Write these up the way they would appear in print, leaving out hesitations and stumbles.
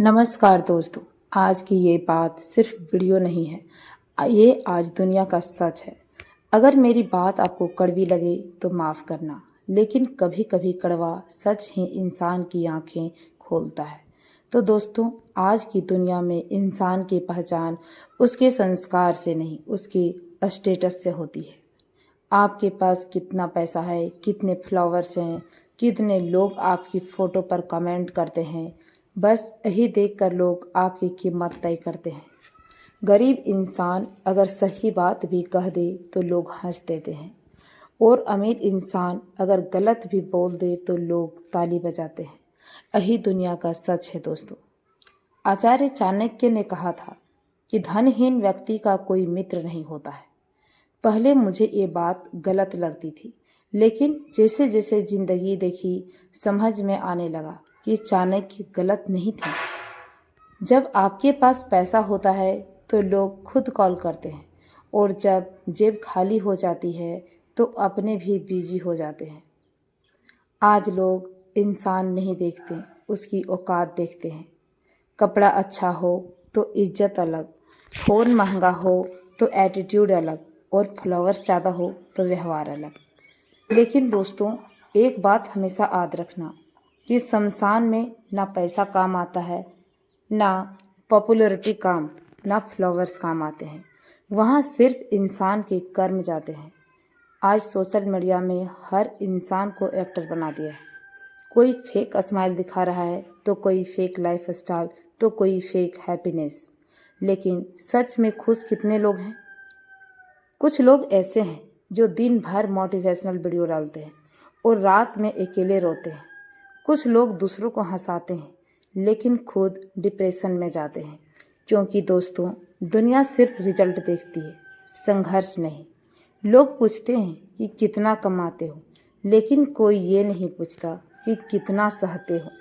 नमस्कार दोस्तों। आज की ये बात सिर्फ वीडियो नहीं है, ये आज दुनिया का सच है। अगर मेरी बात आपको कड़वी लगे तो माफ़ करना, लेकिन कभी कभी कड़वा सच ही इंसान की आंखें खोलता है। तो दोस्तों, आज की दुनिया में इंसान की पहचान उसके संस्कार से नहीं, उसके स्टेटस से होती है। आपके पास कितना पैसा है, कितने फॉलोअर्स हैं, कितने लोग आपकी फ़ोटो पर कमेंट करते हैं, बस यही देखकर लोग आपकी कीमत तय करते हैं। गरीब इंसान अगर सही बात भी कह दे तो लोग हंस देते हैं, और अमीर इंसान अगर गलत भी बोल दे तो लोग ताली बजाते हैं। यही दुनिया का सच है दोस्तों। आचार्य चाणक्य ने कहा था कि धनहीन व्यक्ति का कोई मित्र नहीं होता है। पहले मुझे ये बात गलत लगती थी, लेकिन जैसे जैसे जिंदगी देखी समझ में आने लगा कि चाणक्य गलत नहीं थे। जब आपके पास पैसा होता है तो लोग खुद कॉल करते हैं, और जब जेब खाली हो जाती है तो अपने भी बिजी हो जाते हैं। आज लोग इंसान नहीं देखते, उसकी औकात देखते हैं। कपड़ा अच्छा हो तो इज्जत अलग, फ़ोन महंगा हो तो एटीट्यूड अलग, और फॉलोअर्स ज़्यादा हो तो व्यवहार अलग। लेकिन दोस्तों, एक बात हमेशा याद रखना कि शमशान में ना पैसा काम आता है, ना पॉपुलैरिटी काम, ना फॉलोअर्स काम आते हैं। वहाँ सिर्फ इंसान के कर्म जाते हैं। आज सोशल मीडिया में हर इंसान को एक्टर बना दिया है। कोई फेक स्माइल दिखा रहा है, तो कोई फेक लाइफ स्टाइल, तो कोई फेक हैप्पीनेस। लेकिन सच में खुश कितने लोग हैं? कुछ लोग ऐसे हैं जो दिन भर मोटिवेशनल वीडियो डालते हैं और रात में अकेले रोते हैं। कुछ लोग दूसरों को हंसाते हैं, लेकिन खुद डिप्रेशन में जाते हैं। क्योंकि दोस्तों, दुनिया सिर्फ रिजल्ट देखती है, संघर्ष नहीं। लोग पूछते हैं कि कितना कमाते हो, लेकिन कोई ये नहीं पूछता कि कितना सहते हो।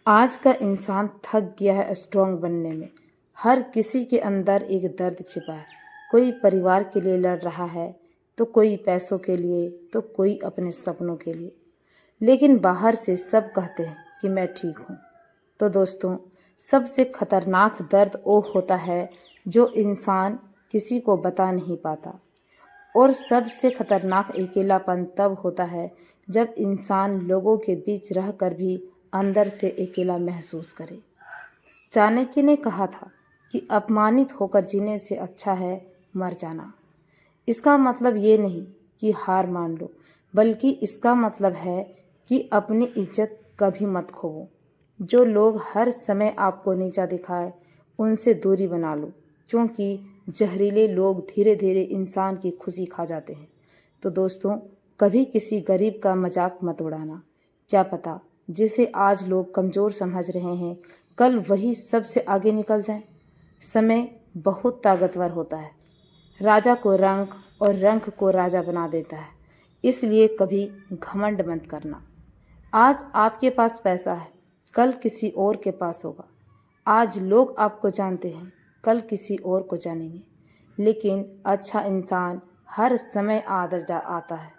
आज का इंसान थक गया है स्ट्रांग बनने में। हर किसी के अंदर एक दर्द छिपा है। कोई परिवार के लिए लड़ रहा है, तो कोई पैसों के लिए, तो कोई अपने सपनों के लिए। लेकिन बाहर से सब कहते हैं कि मैं ठीक हूँ। तो दोस्तों, सबसे खतरनाक दर्द वो होता है जो इंसान किसी को बता नहीं पाता। और सबसे खतरनाक अकेलापन तब होता है जब इंसान लोगों के बीच रहकर भी अंदर से अकेला महसूस करे। चाणक्य ने कहा था कि अपमानित होकर जीने से अच्छा है मर जाना। इसका मतलब ये नहीं कि हार मान लो, बल्कि इसका मतलब है कि अपनी इज्जत कभी मत खोवो। जो लोग हर समय आपको नीचा दिखाए, उनसे दूरी बना लो, क्योंकि जहरीले लोग धीरे धीरे इंसान की खुशी खा जाते हैं। तो दोस्तों, कभी किसी गरीब का मजाक मत उड़ाना। क्या पता जिसे आज लोग कमज़ोर समझ रहे हैं, कल वही सबसे आगे निकल जाए। समय बहुत ताकतवर होता है। राजा को रंक और रंक को राजा बना देता है। इसलिए कभी घमंड मत करना। आज आपके पास पैसा है, कल किसी और के पास होगा। आज लोग आपको जानते हैं, कल किसी और को जानेंगे। लेकिन अच्छा इंसान हर समय आदर आता है।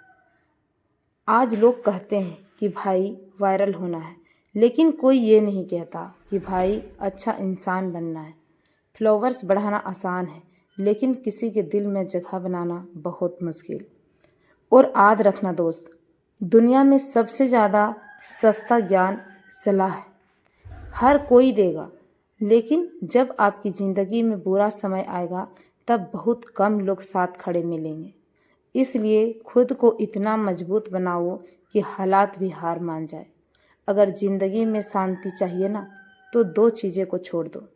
आज लोग कहते हैं कि भाई वायरल होना है, लेकिन कोई ये नहीं कहता कि भाई अच्छा इंसान बनना है। फॉलोअर्स बढ़ाना आसान है, लेकिन किसी के दिल में जगह बनाना बहुत मुश्किल। और याद रखना दोस्त, दुनिया में सबसे ज़्यादा सस्ता ज्ञान सलाह है। हर कोई देगा, लेकिन जब आपकी ज़िंदगी में बुरा समय आएगा तब बहुत कम लोग साथ खड़े मिलेंगे। इसलिए खुद को इतना मजबूत बनाओ कि हालात भी हार मान जाए। अगर ज़िंदगी में शांति चाहिए ना, तो दो चीज़ें को छोड़ दो,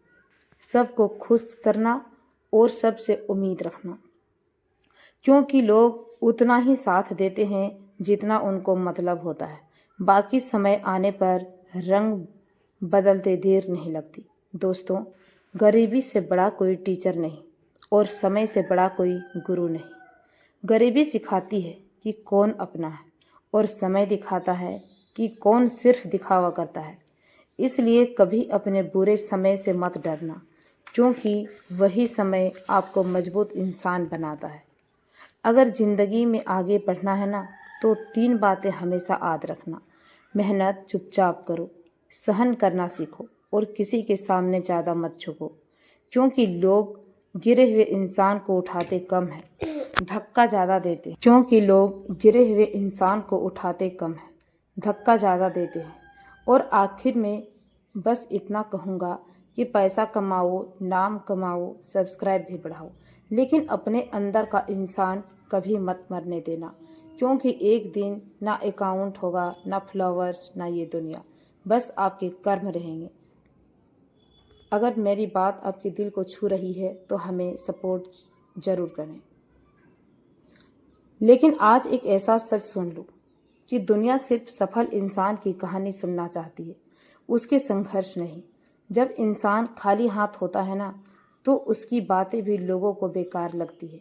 सबको खुश करना और सबसे उम्मीद रखना। क्योंकि लोग उतना ही साथ देते हैं जितना उनको मतलब होता है। बाकी समय आने पर रंग बदलते देर नहीं लगती। दोस्तों, गरीबी से बड़ा कोई टीचर नहीं, और समय से बड़ा कोई गुरु नहीं। गरीबी सिखाती है कि कौन अपना है, और समय दिखाता है कि कौन सिर्फ दिखावा करता है। इसलिए कभी अपने बुरे समय से मत डरना, क्योंकि वही समय आपको मजबूत इंसान बनाता है। अगर ज़िंदगी में आगे बढ़ना है ना, तो 3 बातें हमेशा याद रखना। मेहनत चुपचाप करो, सहन करना सीखो, और किसी के सामने ज़्यादा मत झुको, क्योंकि लोग गिरे हुए इंसान को उठाते कम है, धक्का ज़्यादा देते हैं। क्योंकि लोग गिरे हुए इंसान को उठाते कम है, धक्का ज़्यादा देते हैं। और आखिर में बस इतना कहूँगा कि पैसा कमाओ, नाम कमाओ, सब्सक्राइब भी बढ़ाओ, लेकिन अपने अंदर का इंसान कभी मत मरने देना, क्योंकि एक दिन ना अकाउंट होगा, ना फॉलोअर्स, ना ये दुनिया, बस आपके कर्म रहेंगे। अगर मेरी बात आपके दिल को छू रही है तो हमें सपोर्ट ज़रूर करें। लेकिन आज एक ऐसा सच सुन लो कि दुनिया सिर्फ सफल इंसान की कहानी सुनना चाहती है, उसके संघर्ष नहीं। जब इंसान खाली हाथ होता है ना, तो उसकी बातें भी लोगों को बेकार लगती है,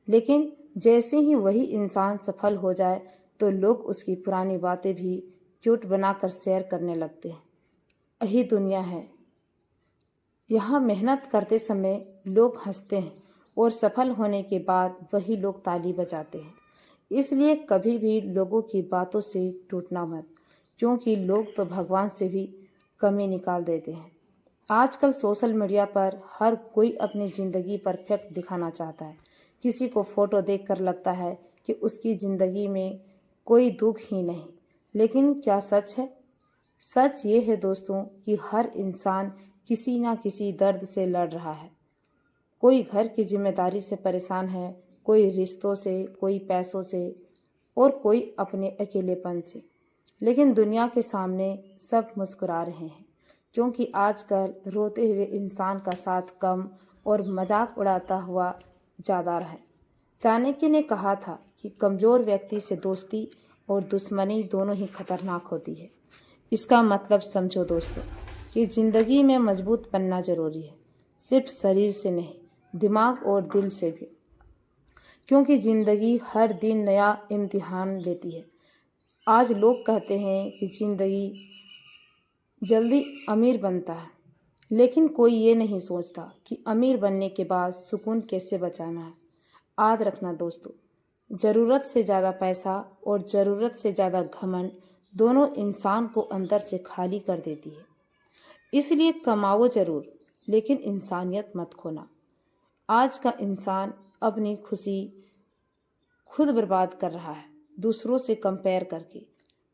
लेकिन जैसे ही वही इंसान सफल हो जाए तो लोग उसकी पुरानी बातें भी क्यूट बनाकर शेयर करने लगते हैं। यही दुनिया है। यहाँ मेहनत करते समय लोग हंसते हैं और सफल होने के बाद वही लोग ताली बजाते हैं। इसलिए कभी भी लोगों की बातों से टूटना मत, क्योंकि लोग तो भगवान से भी कमी निकाल देते हैं। आजकल सोशल मीडिया पर हर कोई अपनी ज़िंदगी परफेक्ट दिखाना चाहता है। किसी को फ़ोटो देखकर लगता है कि उसकी ज़िंदगी में कोई दुख ही नहीं, लेकिन क्या सच है? सच ये है दोस्तों कि हर इंसान किसी ना किसी दर्द से लड़ रहा है। कोई घर की जिम्मेदारी से परेशान है, कोई रिश्तों से, कोई पैसों से और कोई अपने अकेलेपन से। लेकिन दुनिया के सामने सब मुस्कुरा रहे हैं, क्योंकि आजकल रोते हुए इंसान का साथ कम और मजाक उड़ाता हुआ ज़्यादा है। चाणक्य ने कहा था कि कमज़ोर व्यक्ति से दोस्ती और दुश्मनी दोनों ही खतरनाक होती है। इसका मतलब समझो दोस्तों कि ज़िंदगी में मजबूत बनना ज़रूरी है, सिर्फ शरीर से नहीं, दिमाग और दिल से भी, क्योंकि ज़िंदगी हर दिन नया इम्तिहान लेती है। आज लोग कहते हैं कि ज़िंदगी जल्दी अमीर बनता है, लेकिन कोई ये नहीं सोचता कि अमीर बनने के बाद सुकून कैसे बचाना है। याद रखना दोस्तों, ज़रूरत से ज़्यादा पैसा और ज़रूरत से ज़्यादा घमंड दोनों इंसान को अंदर से खाली कर देती है। इसलिए कमाओ ज़रूर, लेकिन इंसानियत मत खोना। आज का इंसान अपनी खुशी खुद बर्बाद कर रहा है, दूसरों से कंपेयर करके।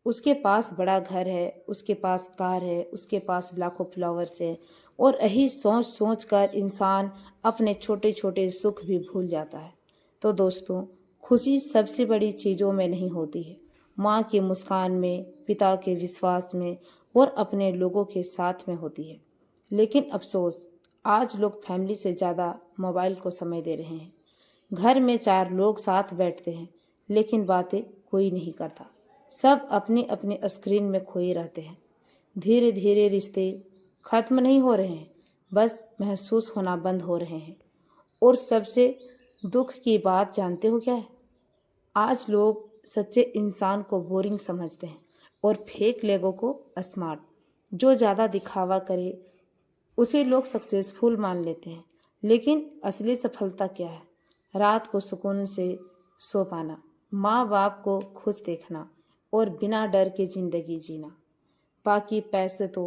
उसके पास बड़ा घर है, उसके पास कार है, उसके पास लाखों फ्लावर्स है, और यही सोच सोच कर इंसान अपने छोटे छोटे सुख भी भूल जाता है। तो दोस्तों, खुशी सबसे बड़ी चीज़ों में नहीं होती है, माँ की मुस्कान में, पिता के विश्वास में और अपने लोगों के साथ में होती है। लेकिन अफसोस, आज लोग फैमिली से ज़्यादा मोबाइल को समय दे रहे हैं। घर में 4 लोग साथ बैठते हैं, लेकिन बातें कोई नहीं करता। सब अपनी अपनी स्क्रीन में खोए रहते हैं। धीरे धीरे रिश्ते खत्म नहीं हो रहे हैं, बस महसूस होना बंद हो रहे हैं। और सबसे दुख की बात जानते हो क्या है? आज लोग सच्चे इंसान को बोरिंग समझते हैं और फेक लोगों को स्मार्ट। जो ज़्यादा दिखावा करे उसे लोग सक्सेसफुल मान लेते हैं, लेकिन असली सफलता क्या है? रात को सुकून से सो पाना, माँ बाप को खुश देखना और बिना डर के ज़िंदगी जीना। बाकी पैसे तो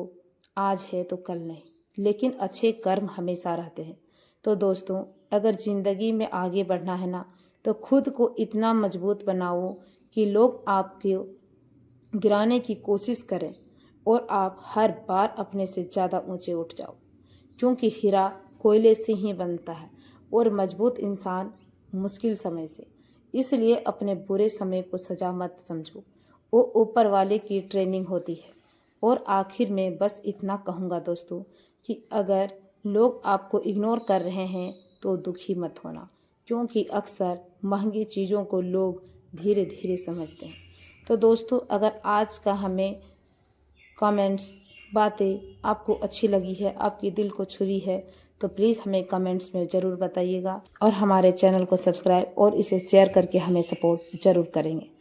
आज है तो कल नहीं, लेकिन अच्छे कर्म हमेशा रहते हैं। तो दोस्तों, अगर ज़िंदगी में आगे बढ़ना है ना, तो खुद को इतना मजबूत बनाओ कि लोग आपको गिराने की कोशिश करें और आप हर बार अपने से ज़्यादा ऊंचे उठ जाओ, क्योंकि हीरा कोयले से ही बनता है और मजबूत इंसान मुश्किल समय से। इसलिए अपने बुरे समय को सजा मत समझो, वो ऊपर वाले की ट्रेनिंग होती है। और आखिर में बस इतना कहूँगा दोस्तों कि अगर लोग आपको इग्नोर कर रहे हैं तो दुखी मत होना, क्योंकि अक्सर महंगी चीज़ों को लोग धीरे धीरे समझते हैं। तो दोस्तों, अगर आज का हमें कमेंट्स बातें आपको अच्छी लगी है, आपके दिल को छुई है, तो प्लीज़ हमें कमेंट्स में ज़रूर बताइएगा और हमारे चैनल को सब्सक्राइब और इसे शेयर करके हमें सपोर्ट ज़रूर करेंगे।